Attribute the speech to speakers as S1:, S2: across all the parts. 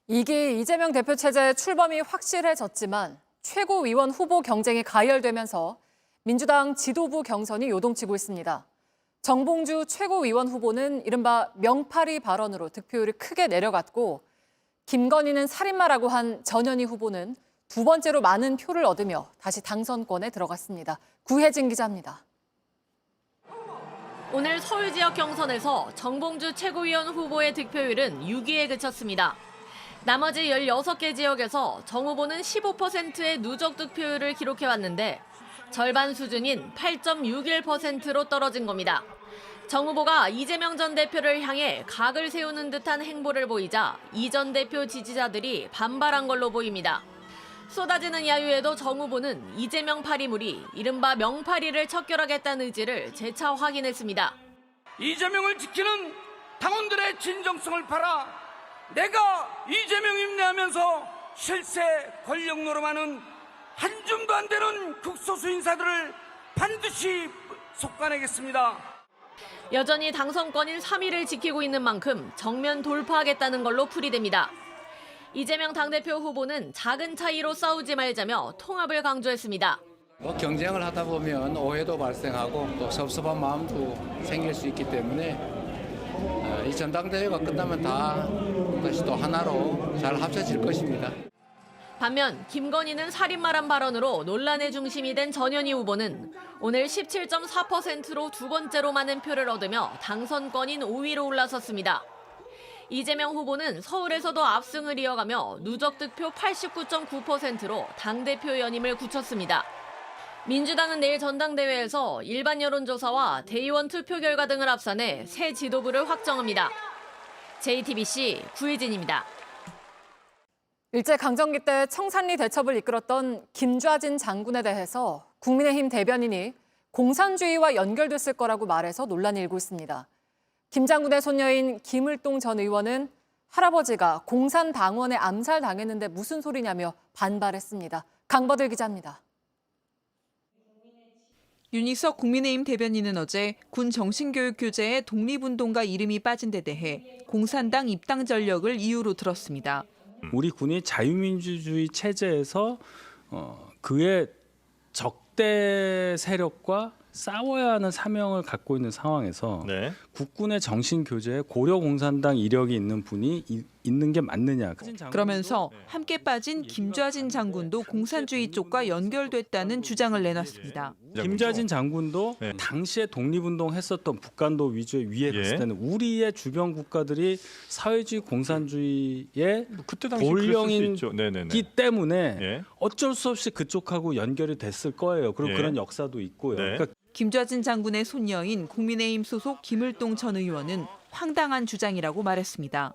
S1: 2기 이재명 대표 체제 출범이 확실해졌지만 최고위원 후보 경쟁이 가열되면서 민주당 지도부 경선이 요동치고 있습니다. 정봉주 최고위원 후보는 이른바 명파리 발언으로 득표율이 크게 내려갔고 김건희는 살인마라고 한 전현희 후보는 두 번째로 많은 표를 얻으며 다시 당선권에 들어갔습니다. 구혜진 기자입니다.
S2: 오늘 서울 지역 경선에서 정봉주 최고위원 후보의 득표율은 6위에 그쳤습니다. 나머지 16개 지역에서 정 후보는 15%의 누적 득표율을 기록해왔는데 절반 수준인 8.61%로 떨어진 겁니다. 정 후보가 이재명 전 대표를 향해 각을 세우는 듯한 행보를 보이자 이 전 대표 지지자들이 반발한 걸로 보입니다. 쏟아지는 야유에도 정 후보는 이재명 파리물이 이른바 명파리를 척결하겠다는 의지를 재차 확인했습니다.
S3: 이재명을 지키는 당원들의 진정성을 팔아 내가 이재명 임내하면서 실세 권력 노름하는 한 줌도 안 되는 극소수 인사들을 반드시 속아내겠습니다.
S2: 여전히 당선권인 3위를 지키고 있는 만큼 정면 돌파하겠다는 걸로 풀이됩니다. 이재명 당대표 후보는 작은 차이로 싸우지 말자며 통합을 강조했습니다.
S4: 경쟁을 하다 보면 오해도 발생하고 또 섭섭한 마음도 생길 수 있기 때문에 이 전당대회가 끝나면 다시 또 하나로 잘 합쳐질 것입니다.
S2: 반면 김건희는 살인마란 발언으로 논란의 중심이 된 전현희 후보는 오늘 17.4%로 두 번째로 많은 표를 얻으며 당선권인 5위로 올라섰습니다. 이재명 후보는 서울에서도 압승을 이어가며 누적 득표 89.9%로 당대표 연임을 굳혔습니다. 민주당은 내일 전당대회에서 일반 여론조사와 대의원 투표 결과 등을 합산해 새 지도부를 확정합니다. JTBC 구혜진입니다.
S1: 일제강점기 때 청산리 대첩을 이끌었던 김좌진 장군에 대해서 국민의힘 대변인이 공산주의와 연결됐을 거라고 말해서 논란이 일고 있습니다. 김 장군의 손녀인 김을동 전 의원은 할아버지가 공산당원에 암살당했는데 무슨 소리냐며 반발했습니다. 강버들 기자입니다.
S5: 윤희석 국민의힘 대변인은 어제 군 정신교육 교재에 독립운동가 이름이 빠진 데 대해 공산당 입당 전력을 이유로 들었습니다.
S6: 우리 군이 자유민주주의 체제에서 그의 적대 세력과 싸워야 하는 사명을 갖고 있는 상황에서
S7: 네.
S6: 국군의 정신교재에 고려공산당 이력이 있는 분이 있는 게 맞느냐.
S5: 그러면서 함께 빠진 김좌진 장군도 공산주의 쪽과 연결됐다는 주장을 내놨습니다.
S6: 김좌진 장군도
S7: 네.
S6: 당시에 독립운동 했었던 북한도 위주의 위에 갔을
S7: 예.
S6: 때는 우리의 주변 국가들이 사회주의 공산주의의
S7: 그때 당시 그랬을 수
S6: 본령이기
S7: 있죠. 네네네.
S6: 때문에
S7: 예.
S6: 어쩔 수 없이 그쪽하고 연결이 됐을 거예요. 그리고
S7: 예.
S6: 그런 역사도 있고요.
S7: 네.
S6: 그러니까
S5: 김좌진 장군의 손녀인 국민의힘 소속 김을동 전 의원은 황당한 주장이라고 말했습니다.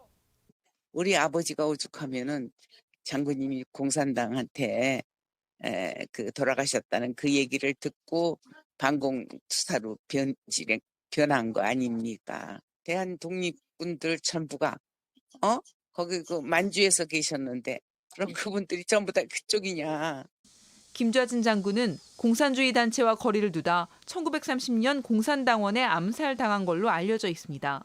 S8: 우리 아버지가 오죽하면은 장군님이 공산당한테 돌아가셨다는 그 얘기를 듣고 반공투사로 변한 거 아닙니까? 대한 독립군들 전부가 거기 그 만주에서 계셨는데 그럼 그분들이 전부 다 그쪽이냐?
S5: 김좌진 장군은 공산주의 단체와 거리를 두다 1930년 공산당원에 암살당한 걸로 알려져 있습니다.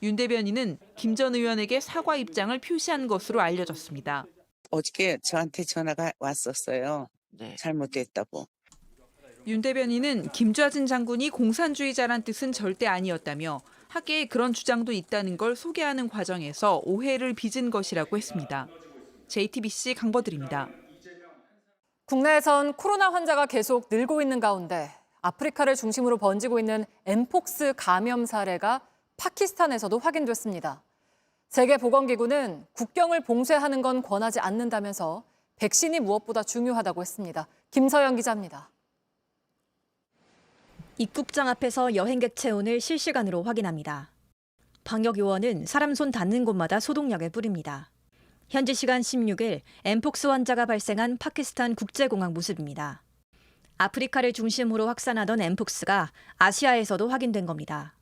S5: 윤 대변인은 김 전 의원에게 사과 입장을 표시한 것으로 알려졌습니다.
S8: 어저께 저한테 전화가 왔었어요.
S2: 네.
S8: 잘못됐다고.
S5: 윤 대변인은 김좌진 장군이 공산주의자란 뜻은 절대 아니었다며 학계에 그런 주장도 있다는 걸 소개하는 과정에서 오해를 빚은 것이라고 했습니다. JTBC 강버들입니다.
S1: 국내에선 코로나 환자가 계속 늘고 있는 가운데 아프리카를 중심으로 번지고 있는 엠폭스 감염 사례가 파키스탄에서도 확인됐습니다. 세계보건기구는 국경을 봉쇄하는 건 권하지 않는다면서 백신이 무엇보다 중요하다고 했습니다. 김서영 기자입니다.
S9: 입국장 앞에서 여행객 체온을 실시간으로 확인합니다. 방역요원은 사람 손 닿는 곳마다 소독약을 뿌립니다. 현지 시간 16일 엠폭스 환자가 발생한 파키스탄 국제공항 모습입니다. 아프리카를 중심으로 확산하던 엠폭스가 아시아에서도 확인된 겁니다.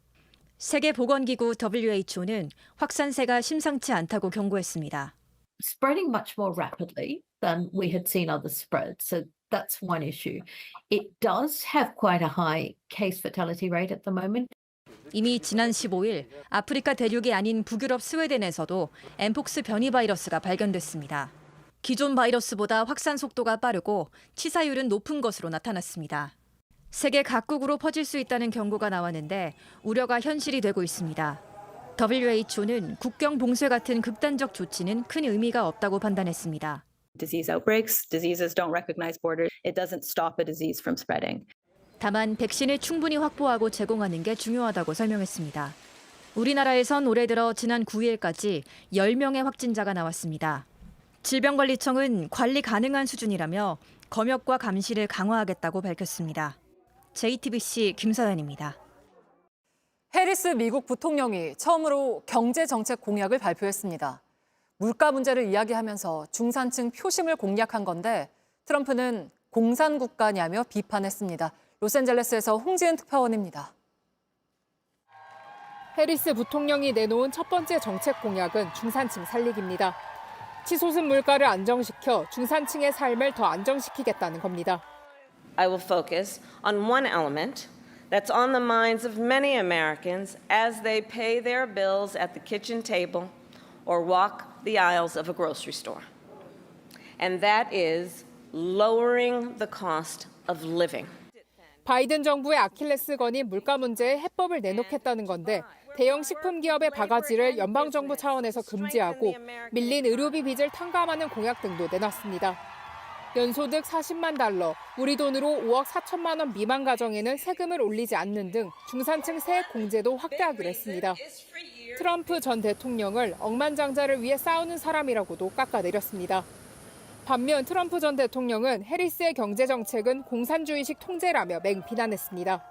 S9: 세계보건기구 WHO는 확산세가 심상치 않다고 경고했습니다.
S10: Spreading much more rapidly than we had seen other spreads. So that's one issue. It does have quite a high case fatality rate at the moment.
S9: 이미 지난 15일 아프리카 대륙이 아닌 북유럽 스웨덴에서도 엠폭스 변이 바이러스가 발견됐습니다. 기존 바이러스보다 확산 속도가 빠르고 치사율은 높은 것으로 나타났습니다. 세계 각국으로 퍼질 수 있다는 경고가 나왔는데 우려가 현실이 되고 있습니다. WHO는 국경 봉쇄 같은 극단적 조치는 큰 의미가 없다고 판단했습니다.
S7: Disease outbreaks, diseases don't recognize borders. It doesn't stop a disease from spreading.
S9: 다만 백신을 충분히 확보하고 제공하는 게 중요하다고 설명했습니다. 우리나라에선 올해 들어 지난 9일까지 10명의 확진자가 나왔습니다. 질병관리청은 관리 가능한 수준이라며 검역과 감시를 강화하겠다고 밝혔습니다. JTBC 김서연입니다.
S1: 해리스 미국 부통령이 처음으로 경제정책 공약을 발표했습니다. 물가 문제를 이야기하면서 중산층 표심을 공략한 건데 트럼프는 공산국가냐며 비판했습니다. 로스앤젤레스에서 홍지은 특파원입니다. 해리스 부통령이 내놓은 첫 번째 정책 공약은 중산층 살리기입니다. 치솟은 물가를 안정시켜 중산층의 삶을 더 안정시키겠다는 겁니다.
S11: I will focus on one element that's on the minds of many Americans as they pay their bills at the kitchen table or walk the aisles of a grocery store. And that is lowering the cost of living.
S1: 바이든 정부의 아킬레스건인 물가 문제에 해법을 내놓겠다는 건데 대형 식품 기업의 바가지를 연방정부 차원에서 금지하고 밀린 의료비 빚을 탕감하는 공약 등도 내놨습니다. 연소득 40만 달러, 우리 돈으로 5억 4천만 원 미만 가정에는 세금을 올리지 않는 등 중산층 세액 공제도 확대하기로 했습니다. 트럼프 전 대통령을 억만장자를 위해 싸우는 사람이라고도 깎아내렸습니다. 반면 트럼프 전 대통령은 해리스의 경제정책은 공산주의식 통제라며 맹비난했습니다.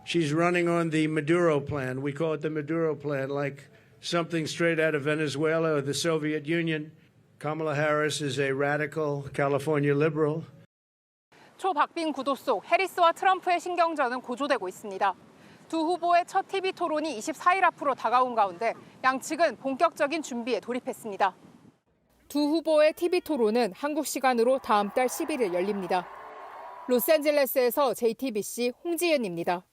S12: She's running on the Maduro plan. We call it the Maduro plan, like something straight out of Venezuela or the Soviet Union. Kamala Harris is a radical California liberal.
S1: 초박빙 구도 속 해리스와 트럼프의 신경전은 고조되고 있습니다. 두 후보의 첫 TV 토론이 24일 앞으로 다가온 가운데 양측은 본격적인 준비에 돌입했습니다. 두 후보의 TV 토론은 한국 시간으로 다음 달 11일 열립니다. 로스앤젤레스에서 JTBC 홍지은입니다.